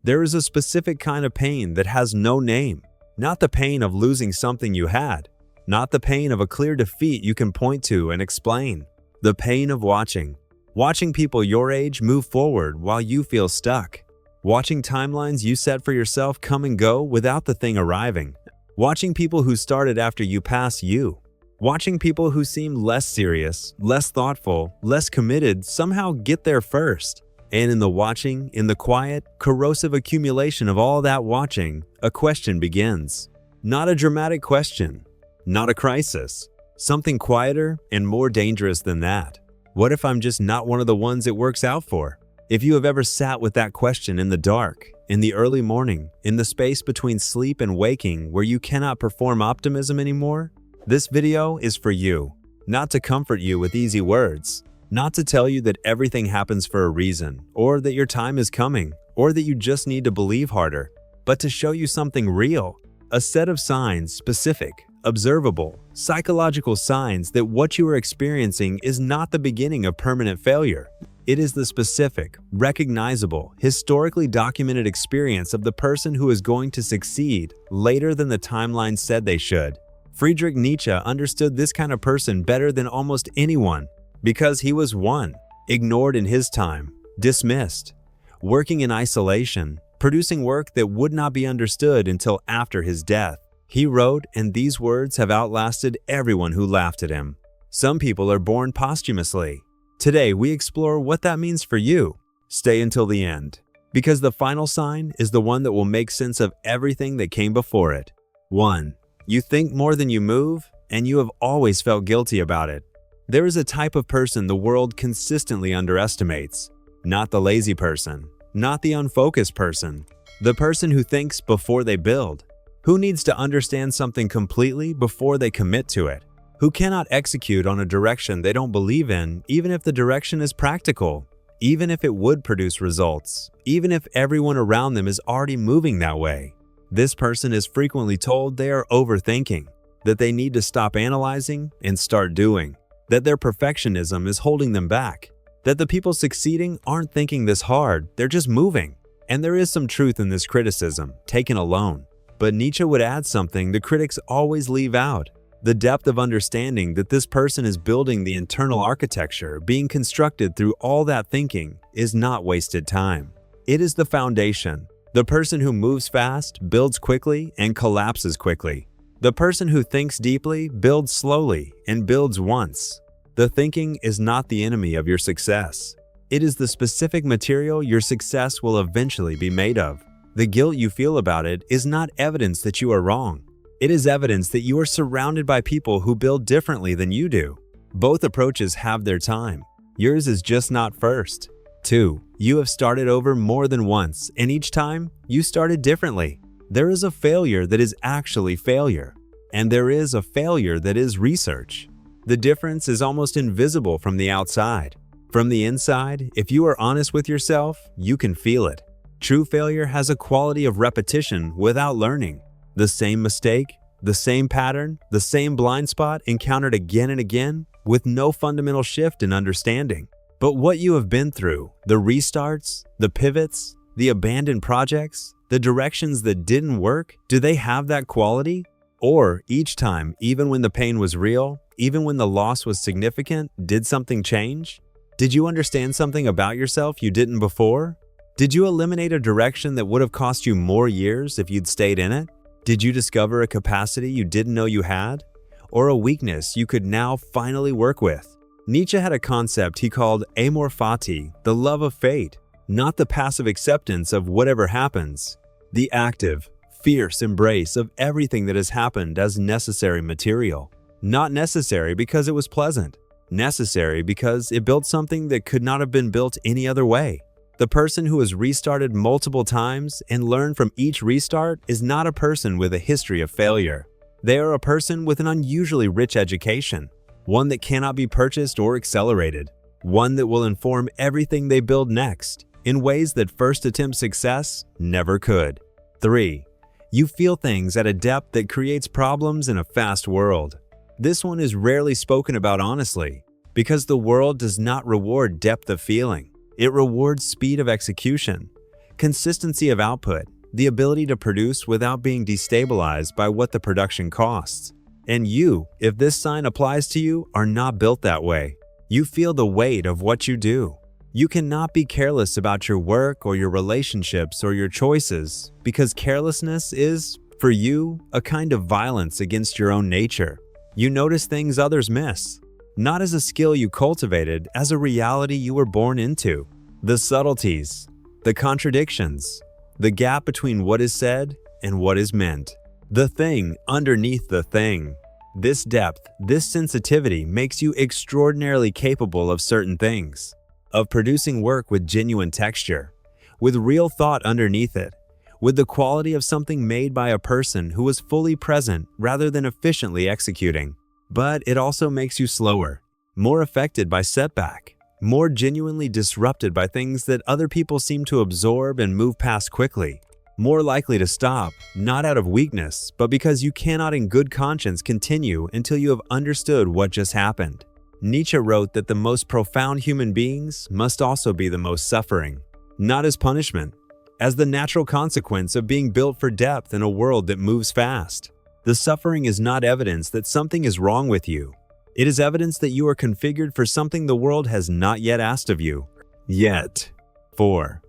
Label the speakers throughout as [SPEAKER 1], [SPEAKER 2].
[SPEAKER 1] There is a specific kind of pain that has no name. Not the pain of losing something you had. Not the pain of a clear defeat you can point to and explain. The pain of watching. Watching people your age move forward while you feel stuck. Watching timelines you set for yourself come and go without the thing arriving. Watching people who started after you pass you. Watching people who seem less serious, less thoughtful, less committed somehow get there first. And in the watching, in the quiet, corrosive accumulation of all that watching, a question begins. Not a dramatic question. Not a crisis. Something quieter and more dangerous than that. What if I'm just not one of the ones it works out for? If you have ever sat with that question in the dark, in the early morning, in the space between sleep and waking where you cannot perform optimism anymore, this video is for you. Not to comfort you with easy words, not to tell you that everything happens for a reason, or that your time is coming, or that you just need to believe harder, but to show you something real, a set of signs, specific, observable, psychological signs that what you are experiencing is not the beginning of permanent failure. It is the specific, recognizable, historically documented experience of the person who is going to succeed later than the timeline said they should. Friedrich Nietzsche understood this kind of person better than almost anyone because he was one, ignored in his time, dismissed, working in isolation, producing work that would not be understood until after his death. He wrote, and these words have outlasted everyone who laughed at him. Some people are born posthumously. Today, we explore what that means for you. Stay until the end, because the final sign is the one that will make sense of everything that came before it. 1. You think more than you move, and you have always felt guilty about it. There is a type of person the world consistently underestimates. Not the lazy person, not the unfocused person, the person who thinks before they build, who needs to understand something completely before they commit to it, who cannot execute on a direction they don't believe in even if the direction is practical, even if it would produce results, even if everyone around them is already moving that way. This person is frequently told they are overthinking, that they need to stop analyzing and start doing, that their perfectionism is holding them back, that the people succeeding aren't thinking this hard, they're just moving. And there is some truth in this criticism, taken alone. But Nietzsche would add something the critics always leave out: the depth of understanding that this person is building the internal architecture being constructed through all that thinking is not wasted time. It is the foundation. The person who moves fast builds quickly and collapses quickly. The person who thinks deeply builds slowly and builds once. The thinking is not the enemy of your success. It is the specific material your success will eventually be made of. The guilt you feel about it is not evidence that you are wrong. It is evidence that you are surrounded by people who build differently than you do. Both approaches have their time. Yours is just not first. 2. You have started over more than once, and each time, you started differently. There is a failure that is actually failure, and there is a failure that is research. The difference is almost invisible from the outside. From the inside, if you are honest with yourself, you can feel it. True failure has a quality of repetition without learning. The same mistake, the same pattern, the same blind spot encountered again and again with no fundamental shift in understanding. But what you have been through, the restarts, the pivots, the abandoned projects, the directions that didn't work, do they have that quality? Or each time, even when the pain was real, even when the loss was significant, did something change? Did you understand something about yourself you didn't before? Did you eliminate a direction that would have cost you more years if you'd stayed in it? Did you discover a capacity you didn't know you had? Or a weakness you could now finally work with? Nietzsche had a concept he called amor fati, the love of fate, not the passive acceptance of whatever happens, the active, fierce embrace of everything that has happened as necessary material. Not necessary because it was pleasant, necessary because it built something that could not have been built any other way. The person who has restarted multiple times and learned from each restart is not a person with a history of failure. They are a person with an unusually rich education, one that cannot be purchased or accelerated, one that will inform everything they build next in ways that first attempt success never could. 3. You feel things at a depth that creates problems in a fast world. This one is rarely spoken about honestly, because the world does not reward depth of feeling. It rewards speed of execution. Consistency of output, the ability to produce without being destabilized by what the production costs. And you, if this sign applies to you, are not built that way. You feel the weight of what you do. You cannot be careless about your work or your relationships or your choices, because carelessness is, for you, a kind of violence against your own nature. You notice things others miss, not as a skill you cultivated, as a reality you were born into. The subtleties, the contradictions, the gap between what is said and what is meant. The thing underneath the thing. This depth, this sensitivity makes you extraordinarily capable of certain things, of producing work with genuine texture, with real thought underneath it, with the quality of something made by a person who was fully present rather than efficiently executing. But it also makes you slower, more affected by setback, more genuinely disrupted by things that other people seem to absorb and move past quickly, more likely to stop, not out of weakness, but because you cannot in good conscience continue until you have understood what just happened. Nietzsche wrote that the most profound human beings must also be the most suffering, not as punishment, as the natural consequence of being built for depth in a world that moves fast. The suffering is not evidence that something is wrong with you. It is evidence that you are configured for something the world has not yet asked of you. Yet. 4.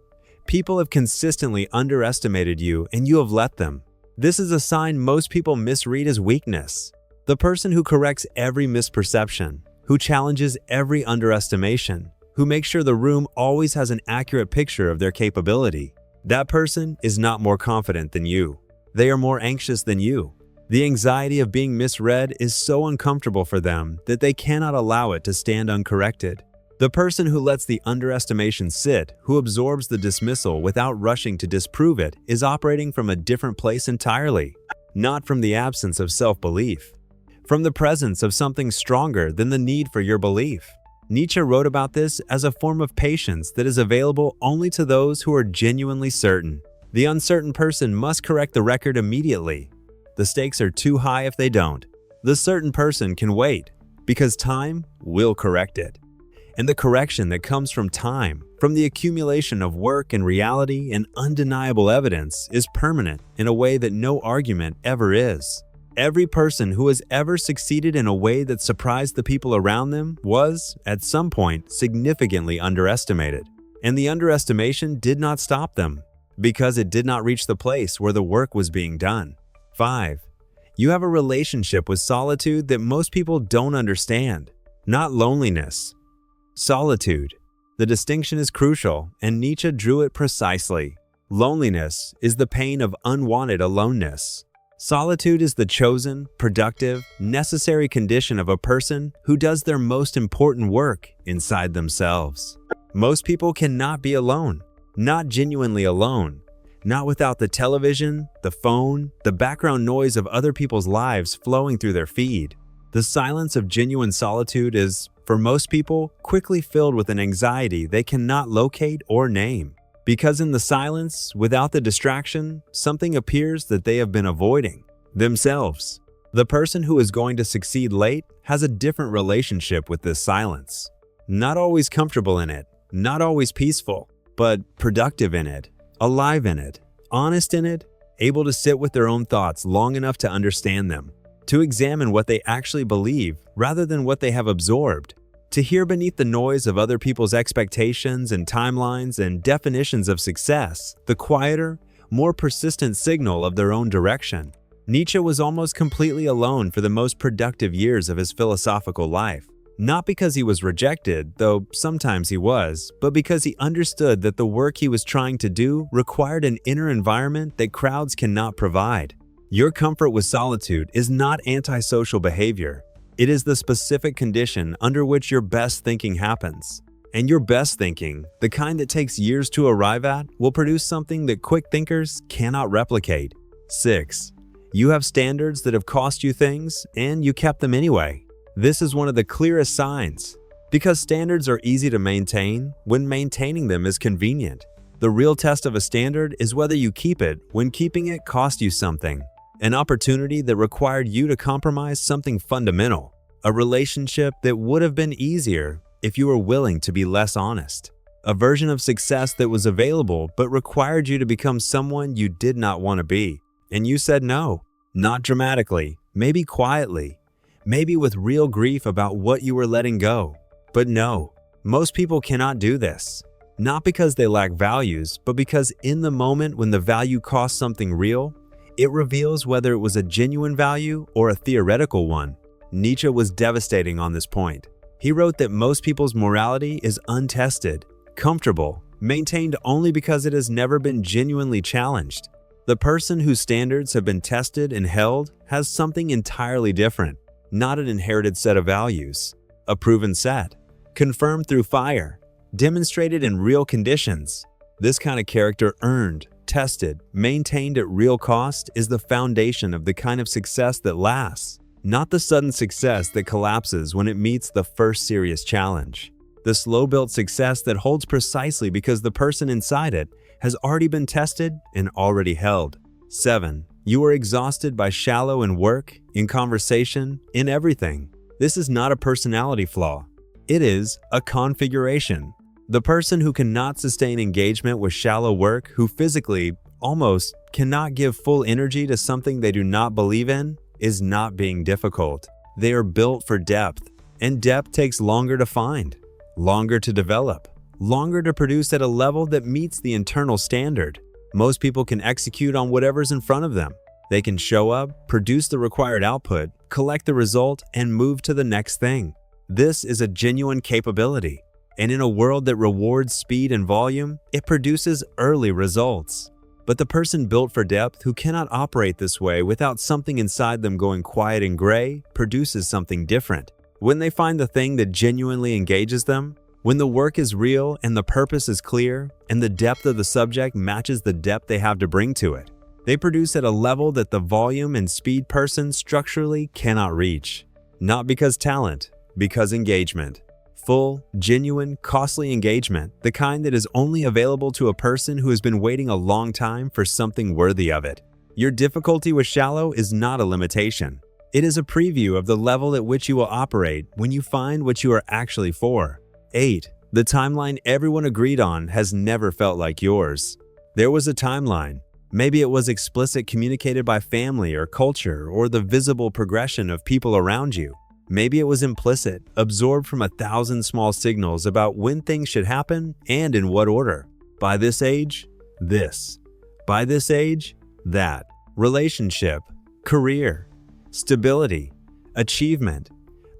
[SPEAKER 1] People have consistently underestimated you and you have let them. This is a sign most people misread as weakness. The person who corrects every misperception, who challenges every underestimation, who makes sure the room always has an accurate picture of their capability. That person is not more confident than you. They are more anxious than you. The anxiety of being misread is so uncomfortable for them that they cannot allow it to stand uncorrected. The person who lets the underestimation sit, who absorbs the dismissal without rushing to disprove it, is operating from a different place entirely, not from the absence of self-belief, from the presence of something stronger than the need for your belief. Nietzsche wrote about this as a form of patience that is available only to those who are genuinely certain. The uncertain person must correct the record immediately. The stakes are too high if they don't. The certain person can wait, because time will correct it. And the correction that comes from time, from the accumulation of work and reality and undeniable evidence, is permanent in a way that no argument ever is. Every person who has ever succeeded in a way that surprised the people around them was, at some point, significantly underestimated. And the underestimation did not stop them, because it did not reach the place where the work was being done. 5. You have a relationship with solitude that most people don't understand. Not loneliness. Solitude. The distinction is crucial, and Nietzsche drew it precisely. Loneliness is the pain of unwanted aloneness. Solitude is the chosen, productive, necessary condition of a person who does their most important work inside themselves. Most people cannot be alone, not genuinely alone, not without the television, the phone, the background noise of other people's lives flowing through their feed. The silence of genuine solitude is, for most people, quickly filled with an anxiety they cannot locate or name. Because in the silence, without the distraction, something appears that they have been avoiding: themselves. The person who is going to succeed late has a different relationship with this silence. Not always comfortable in it, not always peaceful, but productive in it, alive in it, honest in it, able to sit with their own thoughts long enough to understand them, to examine what they actually believe rather than what they have absorbed, to hear beneath the noise of other people's expectations and timelines and definitions of success, the quieter, more persistent signal of their own direction. Nietzsche was almost completely alone for the most productive years of his philosophical life. Not because he was rejected, though sometimes he was, but because he understood that the work he was trying to do required an inner environment that crowds cannot provide. Your comfort with solitude is not antisocial behavior. It is the specific condition under which your best thinking happens. And your best thinking, the kind that takes years to arrive at, will produce something that quick thinkers cannot replicate. 6. You have standards that have cost you things, and you kept them anyway. This is one of the clearest signs, because standards are easy to maintain when maintaining them is convenient. The real test of a standard is whether you keep it when keeping it cost you something, an opportunity that required you to compromise something fundamental, a relationship that would have been easier if you were willing to be less honest. a version of success that was available but required you to become someone you did not want to be. And you said no, not dramatically, maybe quietly, maybe with real grief about what you were letting go. But no, most people cannot do this. Not because they lack values, but because in the moment when the value costs something real, it reveals whether it was a genuine value or a theoretical one. Nietzsche was devastating on this point. He wrote that most people's morality is untested, comfortable, maintained only because it has never been genuinely challenged. The person whose standards have been tested and held has something entirely different, not an inherited set of values, a proven set, confirmed through fire, demonstrated in real conditions. This kind of character earned, tested, maintained at real cost is the foundation of the kind of success that lasts, not the sudden success that collapses when it meets the first serious challenge. The slow-built success that holds precisely because the person inside it has already been tested and already held. 7. You are exhausted by shallow in work, in conversation, in everything. This is not a personality flaw. It is a configuration. The person who cannot sustain engagement with shallow work, who physically, almost, cannot give full energy to something they do not believe in, is not being difficult. They are built for depth, and depth takes longer to find, longer to develop, longer to produce at a level that meets the internal standard. Most people can execute on whatever's in front of them. They can show up, produce the required output, collect the result, and move to the next thing. This is a genuine capability, and in a world that rewards speed and volume, it produces early results. But the person built for depth who cannot operate this way without something inside them going quiet and gray produces something different. When they find the thing that genuinely engages them, when the work is real and the purpose is clear, and the depth of the subject matches the depth they have to bring to it, they produce at a level that the volume and speed person structurally cannot reach. Not because talent, because engagement. Full, genuine, costly engagement, the kind that is only available to a person who has been waiting a long time for something worthy of it. Your difficulty with shallow is not a limitation. It is a preview of the level at which you will operate when you find what you are actually for. 8. The timeline everyone agreed on has never felt like yours. There was a timeline. Maybe it was explicit, communicated by family or culture or the visible progression of people around you. Maybe it was implicit, absorbed from 1,000 small signals about when things should happen and in what order. By this age, this. By this age, that. Relationship, career, stability, achievement.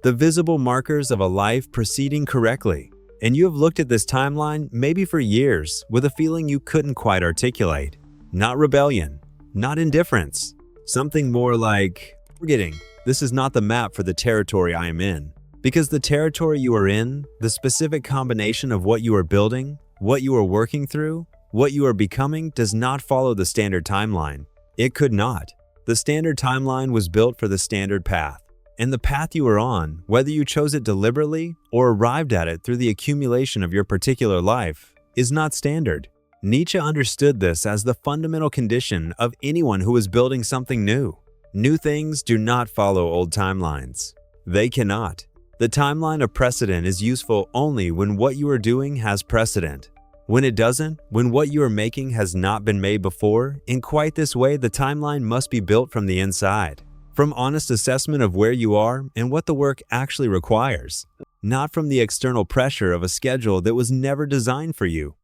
[SPEAKER 1] The visible markers of a life proceeding correctly. And you have looked at this timeline maybe for years with a feeling you couldn't quite articulate. Not rebellion, not indifference. Something more like forgetting. This is not the map for the territory I am in. Because the territory you are in, the specific combination of what you are building, what you are working through, what you are becoming does not follow the standard timeline. It could not. The standard timeline was built for the standard path. And the path you are on, whether you chose it deliberately or arrived at it through the accumulation of your particular life, is not standard. Nietzsche understood this as the fundamental condition of anyone who was building something new. New things do not follow old timelines. They cannot. The timeline of precedent is useful only when what you are doing has precedent. When it doesn't, when what you are making has not been made before, in quite this way the timeline must be built from the inside, from honest assessment of where you are and what the work actually requires, not from the external pressure of a schedule that was never designed for you.